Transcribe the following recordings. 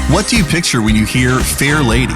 What do you picture when you hear Fairlady?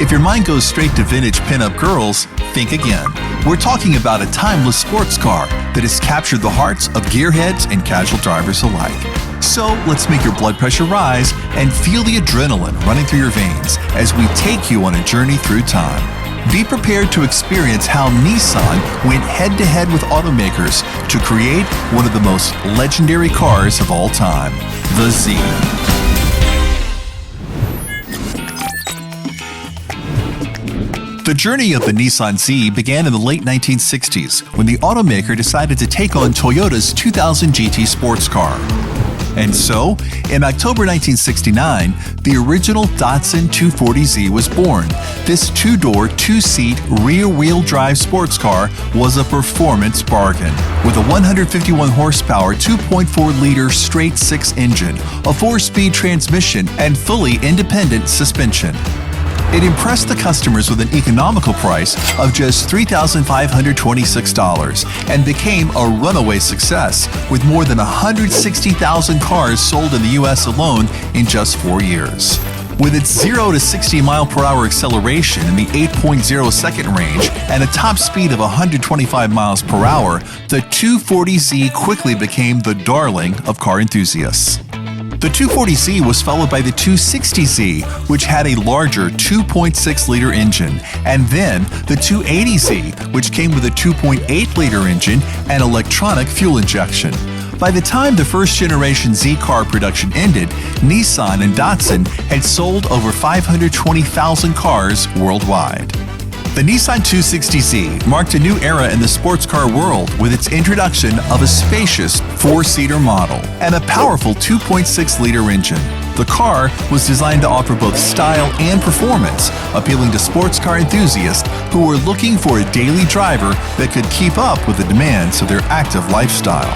If your mind goes straight to vintage pinup girls, think again. We're talking about a timeless sports car that has captured the hearts of gearheads and casual drivers alike. So let's make your blood pressure rise and feel the adrenaline running through your veins as we take you on a journey through time. Be prepared to experience how Nissan went head-to-head with automakers to create one of the most legendary cars of all time, the Z. The journey of the Nissan Z began in the late 1960s when the automaker decided to take on Toyota's 2000 GT sports car. And so, in October 1969, the original Datsun 240Z was born. This two-door, two-seat, rear-wheel drive sports car was a performance bargain. With a 151 horsepower, 2.4-liter straight-six engine, a 4-speed transmission, and fully independent suspension. It impressed the customers with an economical price of just $3,526 and became a runaway success, with more than 160,000 cars sold in the U.S. alone in just 4 years. With its 0 to 60 mph acceleration in the 8.0-second range and a top speed of 125 miles per hour, the 240Z quickly became the darling of car enthusiasts. The 240Z was followed by the 260Z, which had a larger 2.6-liter engine, and then the 280Z, which came with a 2.8-liter engine and electronic fuel injection. By the time the first-generation Z car production ended, Nissan and Datsun had sold over 520,000 cars worldwide. The Nissan 260Z marked a new era in the sports car world with its introduction of a spacious four-seater model and a powerful 2.6-liter engine. The car was designed to offer both style and performance, appealing to sports car enthusiasts who were looking for a daily driver that could keep up with the demands of their active lifestyle.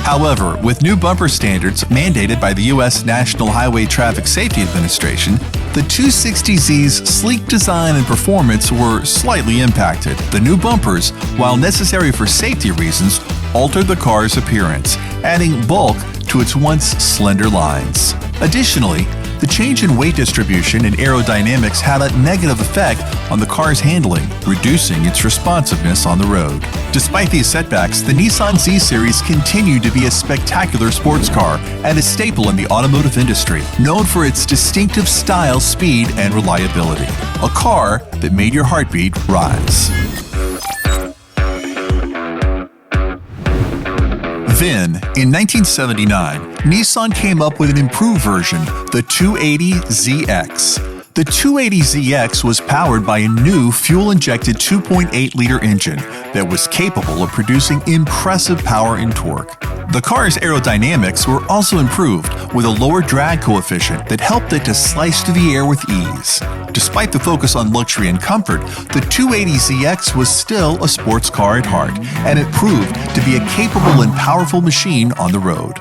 However, with new bumper standards mandated by the U.S. National Highway Traffic Safety Administration, the 260Z's sleek design and performance were slightly impacted. The new bumpers, while necessary for safety reasons, altered the car's appearance, adding bulk to its once slender lines. Additionally, the change in weight distribution and aerodynamics had a negative effect on the car's handling, reducing its responsiveness on the road. Despite these setbacks, the Nissan Z series continued to be a spectacular sports car and a staple in the automotive industry, known for its distinctive style, speed, and reliability. A car that made your heartbeat rise. Then, in 1979, Nissan came up with an improved version, the 280ZX. The 280ZX was powered by a new fuel-injected 2.8-liter engine that was capable of producing impressive power and torque. The car's aerodynamics were also improved with a lower drag coefficient that helped it to slice through the air with ease. Despite the focus on luxury and comfort, the 280ZX was still a sports car at heart, and it proved to be a capable and powerful machine on the road.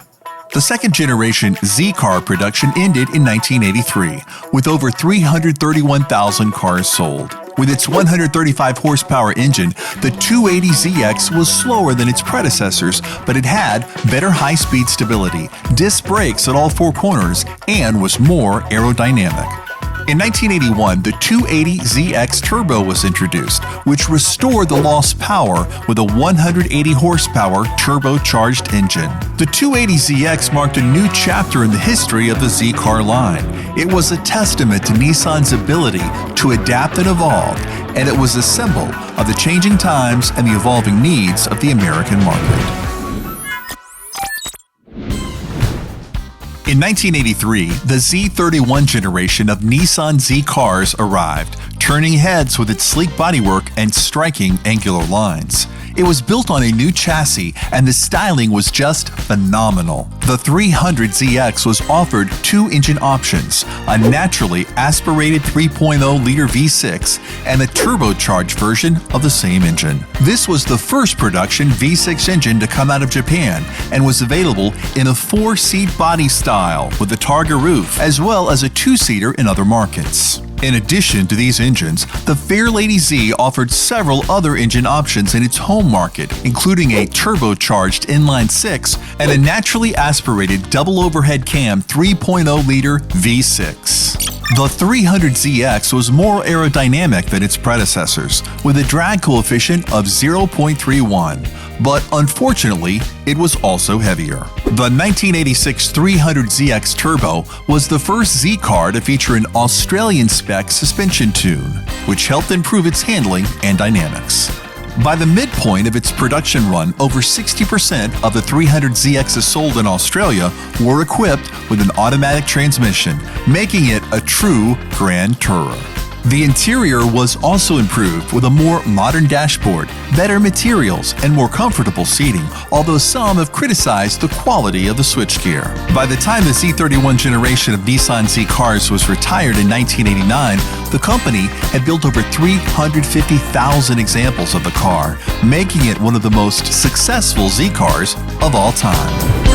The second-generation Z car production ended in 1983, with over 331,000 cars sold. With its 135 horsepower engine, the 280ZX was slower than its predecessors, but it had better high-speed stability, disc brakes at all four corners, and was more aerodynamic. In 1981, the 280ZX Turbo was introduced, which restored the lost power with a 180 horsepower turbocharged engine. The 280ZX marked a new chapter in the history of the Z car line. It was a testament to Nissan's ability to adapt and evolve, and it was a symbol of the changing times and the evolving needs of the American market. In 1983, the Z31 generation of Nissan Z cars arrived, turning heads with its sleek bodywork and striking angular lines. It was built on a new chassis, and the styling was just phenomenal. The 300ZX was offered two engine options, a naturally aspirated 3.0-liter V6 and a turbocharged version of the same engine. This was the first production V6 engine to come out of Japan and was available in a four-seat body style with a Targa roof, as well as a two-seater in other markets. In addition to these engines, the Fairlady Z offered several other engine options in its home market, including a turbocharged inline-six and a naturally aspirated double overhead cam 3.0-liter V6. The 300ZX was more aerodynamic than its predecessors, with a drag coefficient of 0.31, but unfortunately, it was also heavier. The 1986 300ZX Turbo was the first Z car to feature an Australian-spec suspension tune, which helped improve its handling and dynamics. By the midpoint of its production run, over 60% of the 300ZXs sold in Australia were equipped with an automatic transmission, making it a true Grand Tourer. The interior was also improved with a more modern dashboard, better materials, and more comfortable seating, although some have criticized the quality of the switchgear. By the time the Z31 generation of Nissan Z cars was retired in 1989, the company had built over 350,000 examples of the car, making it one of the most successful Z cars of all time.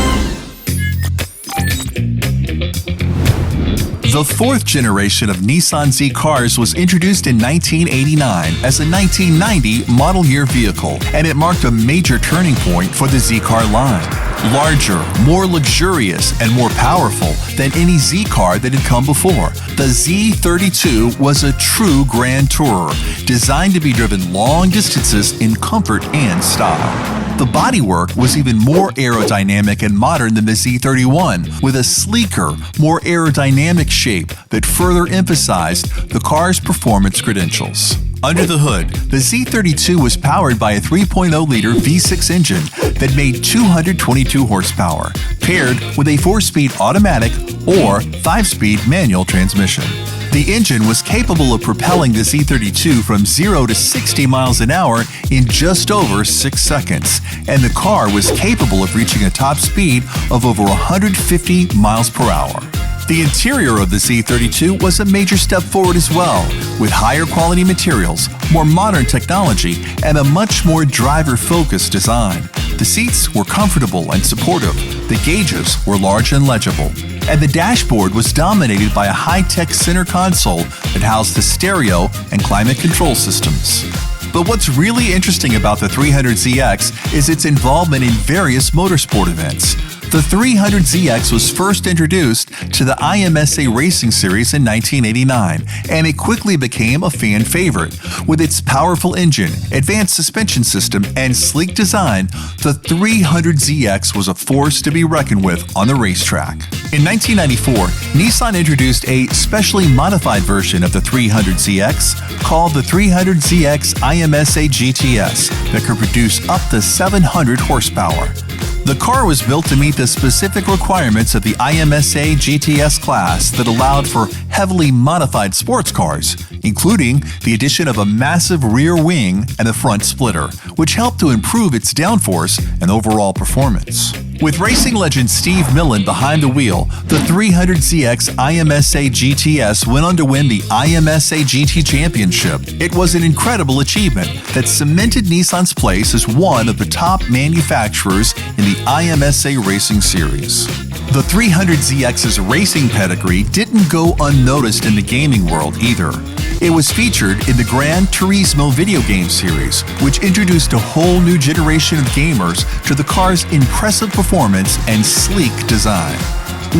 The fourth generation of Nissan Z cars was introduced in 1989 as a 1990 model year vehicle, and it marked a major turning point for the Z car line. Larger, more luxurious, and more powerful than any Z car that had come before, the Z32 was a true Grand Tourer, designed to be driven long distances in comfort and style. The bodywork was even more aerodynamic and modern than the Z31, with a sleeker, more aerodynamic shape that further emphasized the car's performance credentials. Under the hood, the Z32 was powered by a 3.0-liter V6 engine that made 222 horsepower, paired with a 4-speed automatic or 5-speed manual transmission. The engine was capable of propelling the Z32 from 0 to 60 miles an hour in just over 6 seconds, and the car was capable of reaching a top speed of over 150 miles per hour. The interior of the Z32 was a major step forward as well, with higher quality materials, more modern technology, and a much more driver-focused design. The seats were comfortable and supportive, the gauges were large and legible, and the dashboard was dominated by a high-tech center console that housed the stereo and climate control systems. But what's really interesting about the 300ZX is its involvement in various motorsport events. The 300ZX was first introduced to the IMSA Racing Series in 1989, and it quickly became a fan favorite. With its powerful engine, advanced suspension system, and sleek design, the 300ZX was a force to be reckoned with on the racetrack. In 1994, Nissan introduced a specially modified version of the 300ZX called the 300ZX IMSA GTS that could produce up to 700 horsepower. The car was built to meet the specific requirements of the IMSA GTS class that allowed for heavily modified sports cars, including the addition of a massive rear wing and a front splitter, which helped to improve its downforce and overall performance. With racing legend Steve Millen behind the wheel, the 300ZX IMSA GTS went on to win the IMSA GT Championship. It was an incredible achievement that cemented Nissan's place as one of the top manufacturers in the IMSA Racing Series. The 300ZX's racing pedigree didn't go unnoticed in the gaming world either. It was featured in the Gran Turismo video game series, which introduced a whole new generation of gamers to the car's impressive performance and sleek design.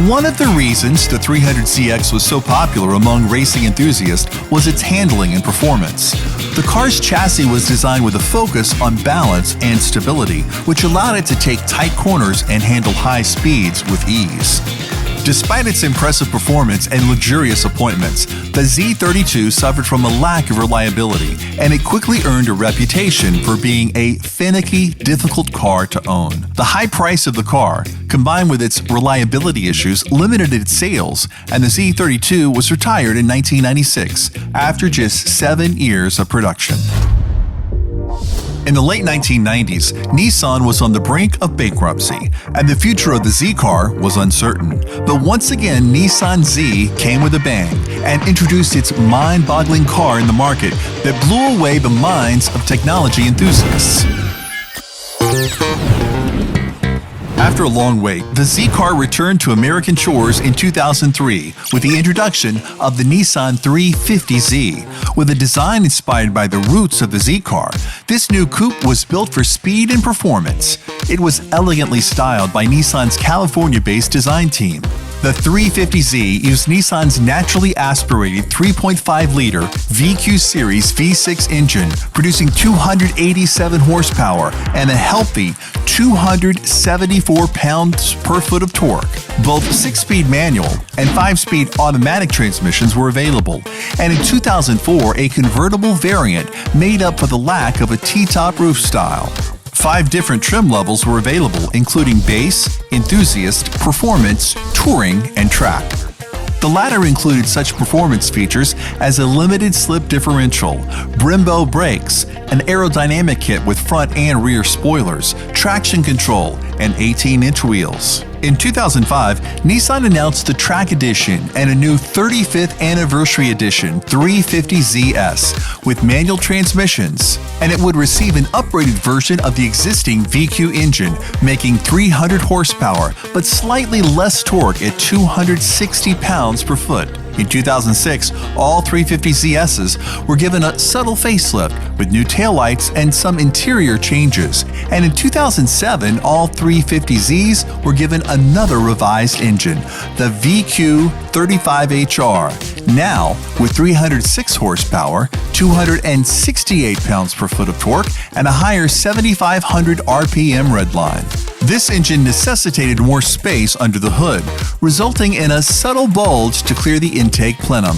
One of the reasons the 300ZX was so popular among racing enthusiasts was its handling and performance. The car's chassis was designed with a focus on balance and stability, which allowed it to take tight corners and handle high speeds with ease. Despite its impressive performance and luxurious appointments, the Z32 suffered from a lack of reliability, and it quickly earned a reputation for being a finicky, difficult car to own. The high price of the car, combined with its reliability issues, limited its sales, and the Z32 was retired in 1996 after just 7 years of production. In the late 1990s, Nissan was on the brink of bankruptcy, and the future of the Z car was uncertain. But once again, Nissan Z came with a bang and introduced its mind-boggling car in the market that blew away the minds of technology enthusiasts. After a long wait, the Z car returned to American shores in 2003 with the introduction of the Nissan 350Z. With a design inspired by the roots of the Z car, this new coupe was built for speed and performance. It was elegantly styled by Nissan's California-based design team. The 350Z used Nissan's naturally aspirated 3.5-liter VQ Series V6 engine, producing 287 horsepower and a healthy 274 pounds-per-foot of torque. Both 6-speed manual and 5-speed automatic transmissions were available, and in 2004, a convertible variant made up for the lack of a T-top roof style. 5 different trim levels were available, including base, enthusiast, performance, touring, and track. The latter included such performance features as a limited slip differential, Brembo brakes, an aerodynamic kit with front and rear spoilers, traction control, and 18-inch wheels. In 2005, Nissan announced the Track Edition and a new 35th Anniversary Edition 350ZS with manual transmissions, and it would receive an upgraded version of the existing VQ engine, making 300 horsepower but slightly less torque at 260 pounds-per-foot. In 2006, all 350ZSs were given a subtle facelift with new taillights and some interior changes, and in 2007, all 350Zs were given another revised engine, the VQ35HR, now with 306 horsepower, 268 pounds-per-foot of torque, and a higher 7,500 RPM redline. This engine necessitated more space under the hood, resulting in a subtle bulge to clear the intake plenum.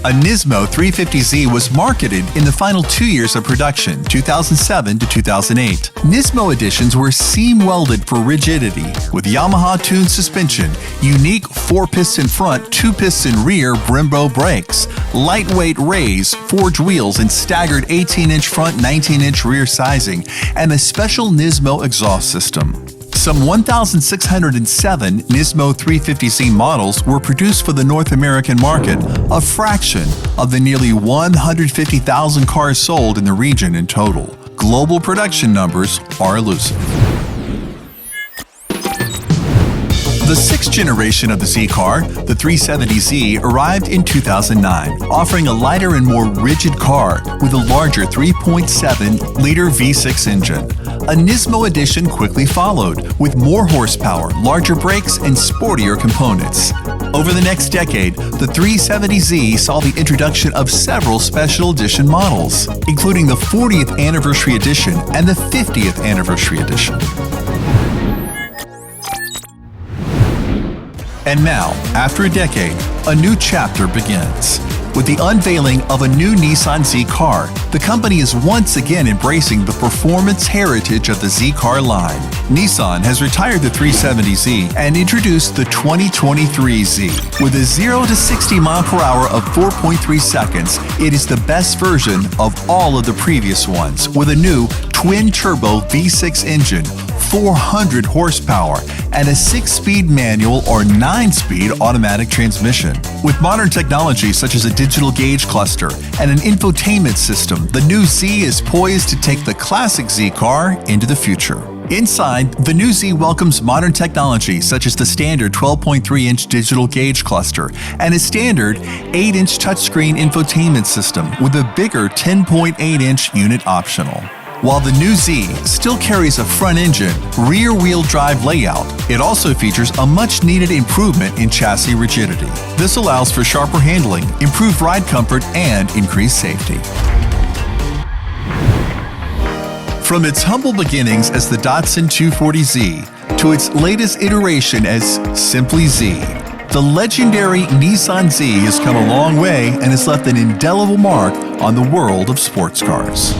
A Nismo 350Z was marketed in the final 2 years of production, 2007 to 2008. Nismo editions were seam-welded for rigidity, with Yamaha-tuned suspension, unique 4-piston front, 2-piston rear Brembo brakes, lightweight rays, forged wheels, and staggered 18-inch front, 19-inch rear sizing, and a special Nismo exhaust system. Some 1,607 Nismo 350Z models were produced for the North American market, a fraction of the nearly 150,000 cars sold in the region in total. Global production numbers are elusive. The 6th generation of the Z car, the 370Z, arrived in 2009, offering a lighter and more rigid car with a larger 3.7-liter V6 engine. A Nismo edition quickly followed, with more horsepower, larger brakes, and sportier components. Over the next decade, the 370Z saw the introduction of several special edition models, including the 40th Anniversary Edition and the 50th Anniversary Edition. And now, after a decade, a new chapter begins. With the unveiling of a new Nissan Z car, the company is once again embracing the performance heritage of the Z car line. Nissan has retired the 370Z and introduced the 2023 Z. With a 0 to 60 mile per hour of 4.3 seconds, it is the best version of all of the previous ones, with a new twin-turbo V6 engine, 400 horsepower, and a 6-speed manual or 9-speed automatic transmission. With modern technology such as a digital gauge cluster and an infotainment system, the new Z is poised to take the classic Z car into the future. Inside, the new Z welcomes modern technology such as the standard 12.3-inch digital gauge cluster and a standard 8-inch touchscreen infotainment system with a bigger 10.8-inch unit optional. While the new Z still carries a front-engine, rear-wheel drive layout, it also features a much-needed improvement in chassis rigidity. This allows for sharper handling, improved ride comfort, and increased safety. From its humble beginnings as the Datsun 240Z to its latest iteration as simply Z, the legendary Nissan Z has come a long way and has left an indelible mark on the world of sports cars.